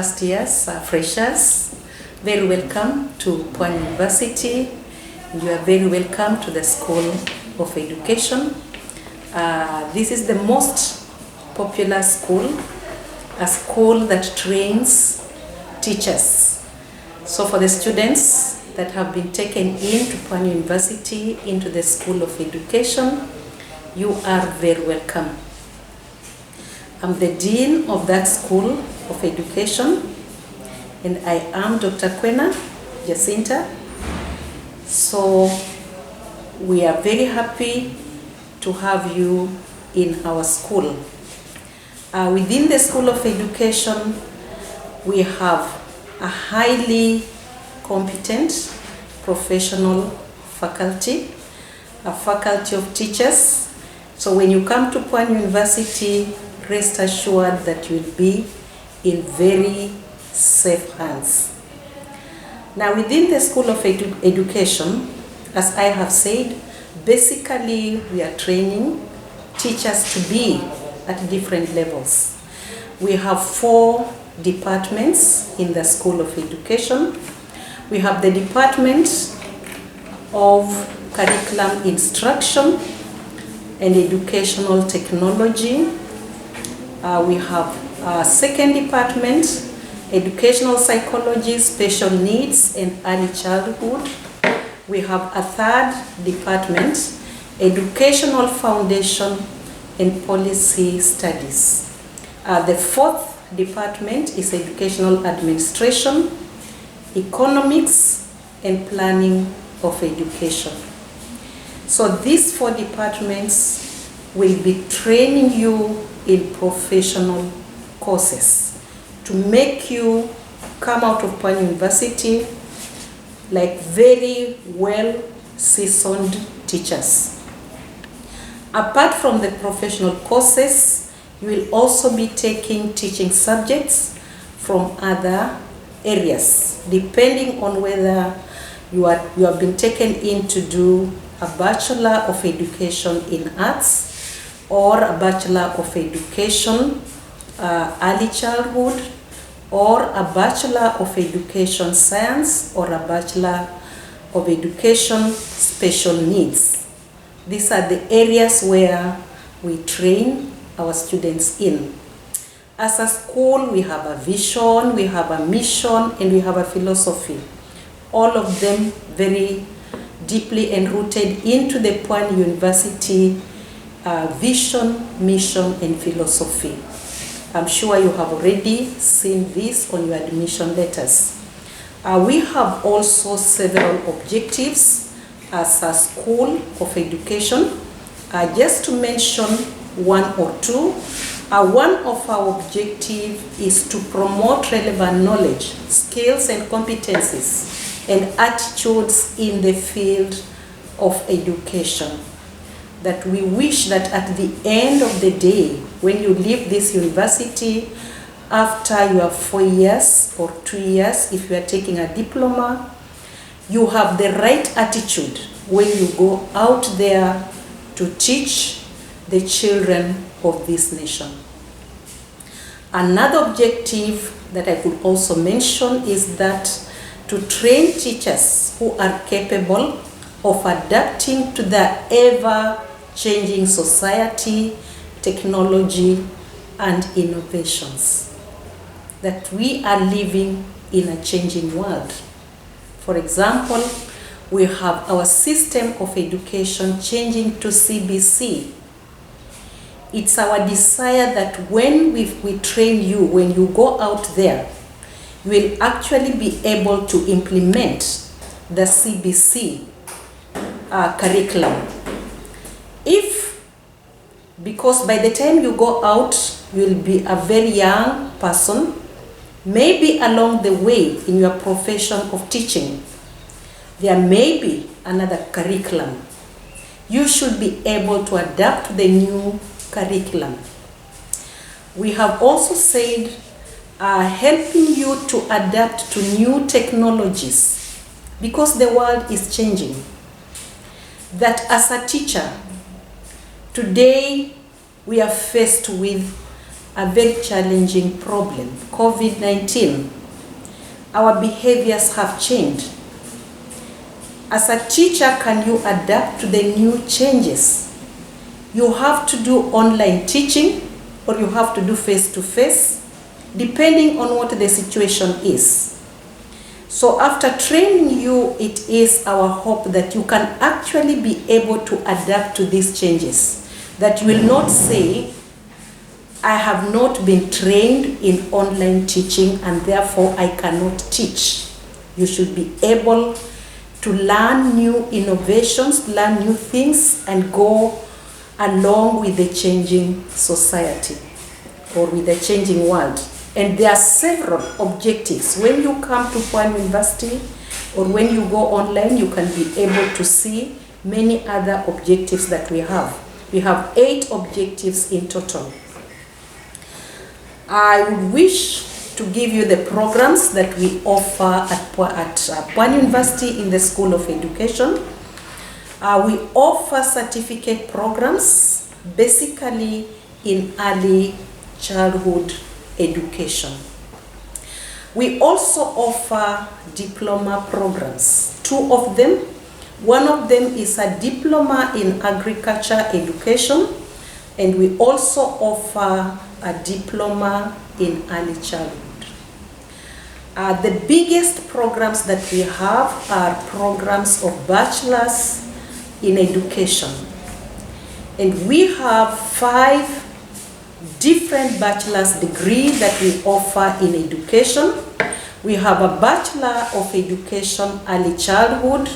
first years, freshers, very welcome to Pwani University. You are very welcome to the School of Education. This is the most popular school, a school that trains teachers. So for the students that have been taken into Pwani University, into the School of Education, you are very welcome. I'm the Dean of that School of Education, and I am Dr. Kwena Jacinta. So we are very happy to have you in our school. Within the School of Education, we have a highly competent professional faculty, a faculty of teachers. So when you come to Pwani University, rest assured that you will be in very safe hands. Now within the School of Education, as I have said, basically we are training teachers to be at different levels. We have 4 departments in the School of Education. We have the Department of Curriculum Instruction and Educational Technology. We have a second department, Educational Psychology, Special Needs and Early Childhood. We have a third department, Educational Foundation and Policy Studies. The fourth department is Educational Administration, Economics and Planning of Education. So these 4 departments will be training you in professional courses to make you come out of Pwani University like very well seasoned teachers. Apart from the professional courses, you will also be taking teaching subjects from other areas, depending on whether you have been taken in to do a Bachelor of Education in Arts or a Bachelor of Education Early Childhood, or a Bachelor of Education Science, or a Bachelor of Education Special Needs. These are the areas where we train our students in. As a school, we have a vision, we have a mission, and we have a philosophy. All of them very deeply enrooted into the Pwani University vision, mission, and philosophy. I'm sure you have already seen this on your admission letters. We have also several objectives as a School of Education. Just to mention 1 or 2, one of our objectives is to promote relevant knowledge, skills, and competencies and attitudes in the field of education. That we wish that at the end of the day, when you leave this university, after your 4 years or 2 years, if you are taking a diploma, you have the right attitude when you go out there to teach the children of this nation. Another objective that I could also mention is that to train teachers who are capable of adapting to the ever-changing society, technology, and innovations. That we are living in a changing world. For example, we have our system of education changing to CBC. It's our desire that when we train you, when you go out there, you will actually be able to implement the CBC curriculum. Because by the time you go out, you will be a very young person, maybe along the way in your profession of teaching, there may be another curriculum. You should be able to adapt to the new curriculum. We have also said helping you to adapt to new technologies because the world is changing. That as a teacher, today we are faced with a very challenging problem, COVID-19. Our behaviors have changed. As a teacher, can you adapt to the new changes? You have to do online teaching or you have to do face-to-face, depending on what the situation is. So after training you, it is our hope that you can actually be able to adapt to these changes. That you will not say, I have not been trained in online teaching and therefore I cannot teach. You should be able to learn new innovations, learn new things, and go along with the changing society or with the changing world. And there are several objectives. When you come to Pwani University or when you go online, you can be able to see many other objectives that we have. We have 8 objectives in total. I would wish to give you the programs that we offer at Pwani University in the School of Education. We offer certificate programs, basically in early childhood education. We also offer diploma programs, 2 of them. One of them is a diploma in agriculture education, and we also offer a diploma in early childhood. The biggest programs that we have are programs of bachelors in education. And we have 5 different bachelor's degrees that we offer in education. We have a Bachelor of Education Early Childhood.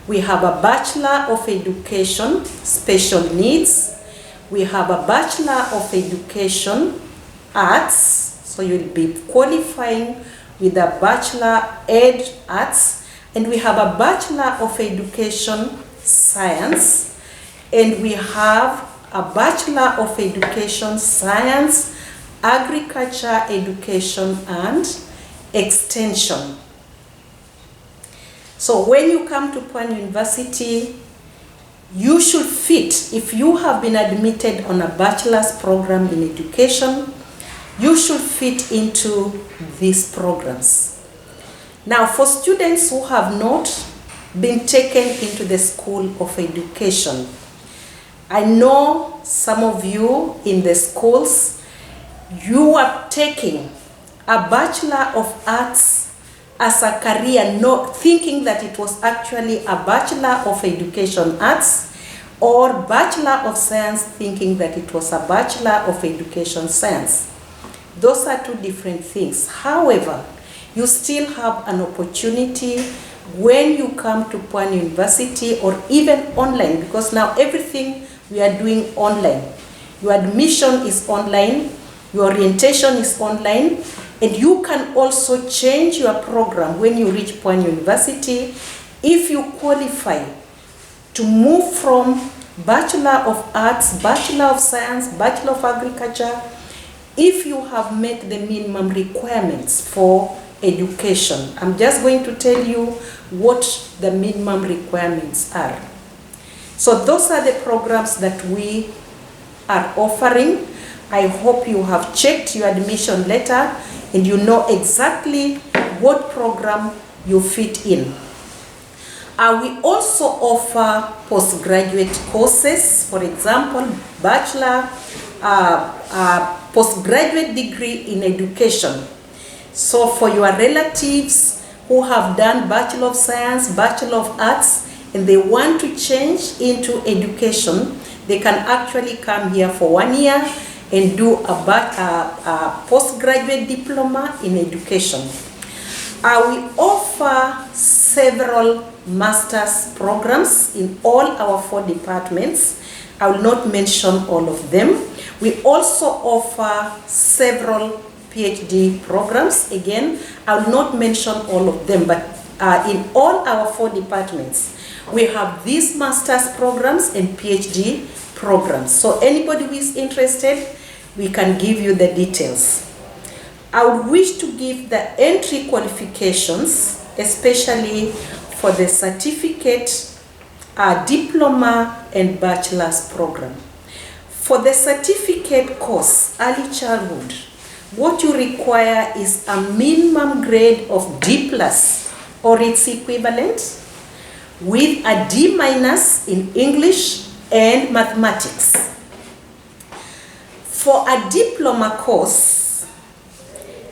We have a Bachelor of Education Special Needs. We have a Bachelor of Education Arts. So you'll be qualifying with a Bachelor Ed Arts. And we have a Bachelor of Education Science. And we have a Bachelor of Education Science, Agriculture Education and Extension. So when you come to Pwani University, you should fit. If you have been admitted on a bachelor's program in education, you should fit into these programs. Now, for students who have not been taken into the School of Education, I know some of you in the schools, you are taking a Bachelor of Arts as a career, not thinking that it was actually a Bachelor of Education Arts, or Bachelor of Science thinking that it was a Bachelor of Education Science. Those are 2 different things. However, you still have an opportunity when you come to Pwani University or even online, because now everything we are doing online. Your admission is online, your orientation is online, and you can also change your program when you reach Pwani University if you qualify to move from Bachelor of Arts, Bachelor of Science, Bachelor of Agriculture, if you have met the minimum requirements for education. I'm just going to tell you what the minimum requirements are. So those are the programs that we are offering. I hope you have checked your admission letter and you know exactly what program you fit in. We also offer postgraduate courses, for example, bachelor, postgraduate degree in education. So for your relatives who have done Bachelor of Science, Bachelor of Arts, and they want to change into education, they can actually come here for 1 year and do a postgraduate diploma in education. We offer several master's programs in all our 4 departments. I will not mention all of them. We also offer several PhD programs. Again, I will not mention all of them, but in all our 4 departments, we have these master's programs and PhD programs. So anybody who is interested, we can give you the details. I would wish to give the entry qualifications, especially for the certificate, diploma and bachelor's program. For the certificate course, early childhood, what you require is a minimum grade of D+ or its equivalent, with a D- in English and mathematics. For a diploma course,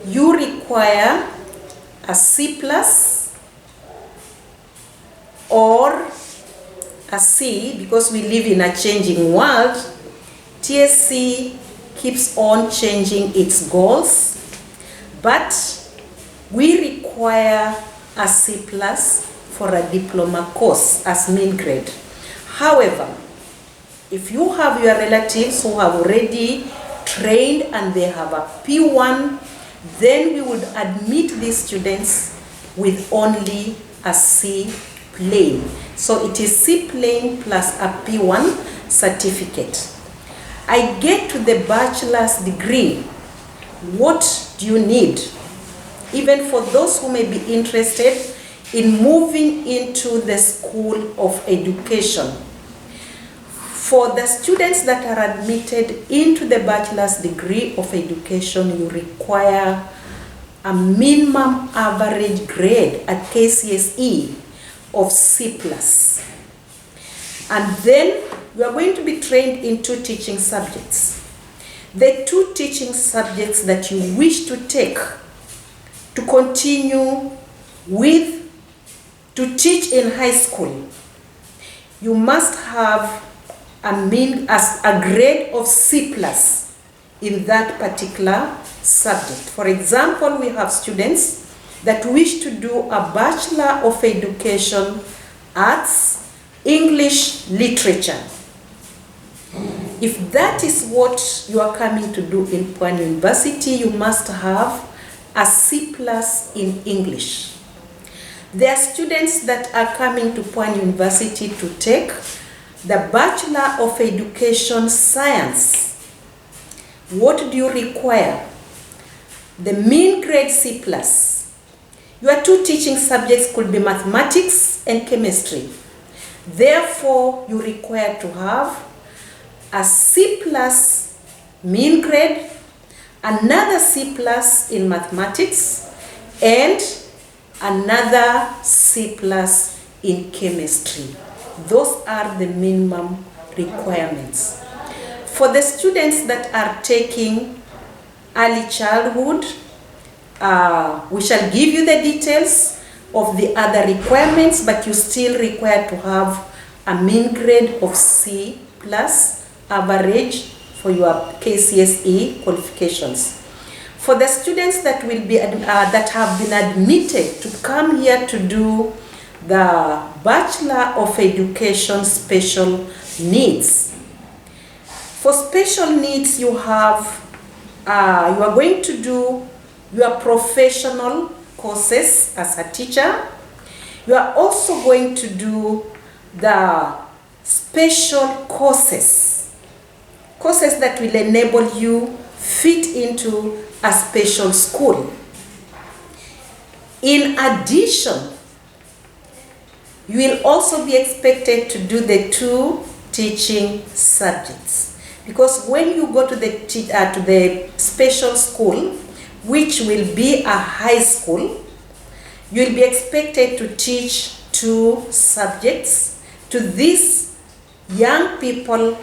you require a C+ or a C, because we live in a changing world. TSC keeps on changing its goals, but we require a C+ for a diploma course as mean grade. However, if you have your relatives who have already trained and they have a P1, then we would admit these students with only a C plain. So it is C plain plus a P1 certificate. I get to the bachelor's degree. What do you need? Even for those who may be interested in moving into the School of Education. For the students that are admitted into the bachelor's degree of education, you require a minimum average grade at KCSE of C+. And then you are going to be trained in 2 teaching subjects. The 2 teaching subjects that you wish to take to continue with to teach in high school, you must have a grade of C+ in that particular subject. For example, we have students that wish to do a Bachelor of Education, Arts, English Literature. If that is what you are coming to do in Pwani University, you must have a C+ in English. There are students that are coming to Pwani University to take the Bachelor of Education Science. What do you require? The mean grade C+. Your 2 teaching subjects could be mathematics and chemistry. Therefore, you require to have a C+ mean grade, another C+ in mathematics, and another C+ in chemistry. Those are the minimum requirements. For the students that are taking early childhood, we shall give you the details of the other requirements, but you still require to have a mean grade of C+ average for your KCSE qualifications. For the students that will be that have been admitted to come here to do the Bachelor of Education Special Needs. For special needs, you have you are going to do your professional courses as a teacher. You are also going to do the special courses that will enable you fit into a special school. In addition, you will also be expected to do the 2 teaching subjects, because when you go to the special school, which will be a high school, you will be expected to teach 2 subjects to these young people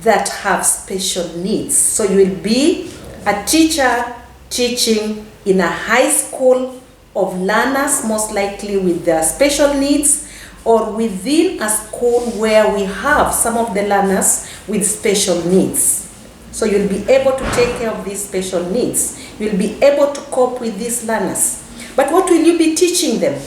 that have special needs. So you will be a teacher teaching in a high school of learners, most likely with their special needs, or within a school where we have some of the learners with special needs. So you'll be able to take care of these special needs. You'll be able to cope with these learners. But what will you be teaching them?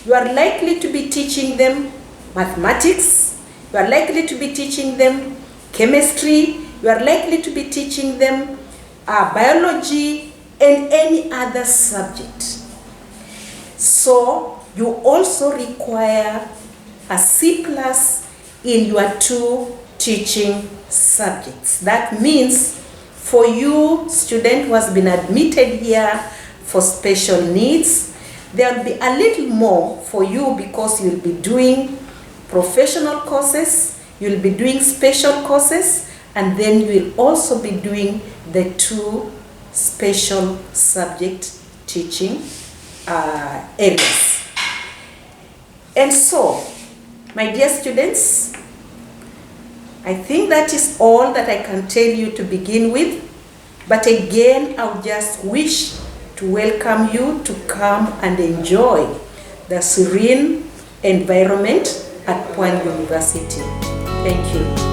You are likely to be teaching them mathematics. You are likely to be teaching them chemistry. You are likely to be teaching them biology and any other subject. So you also require a C+ in your 2 teaching subjects. That means for you, student who has been admitted here for special needs, there will be a little more for you, because you'll be doing professional courses, you'll be doing special courses, and then you will also be doing the 2 special subject teaching areas. And so, my dear students, I think that is all that I can tell you to begin with. But again, I would just wish to welcome you to come and enjoy the serene environment at Pwani University. Thank you.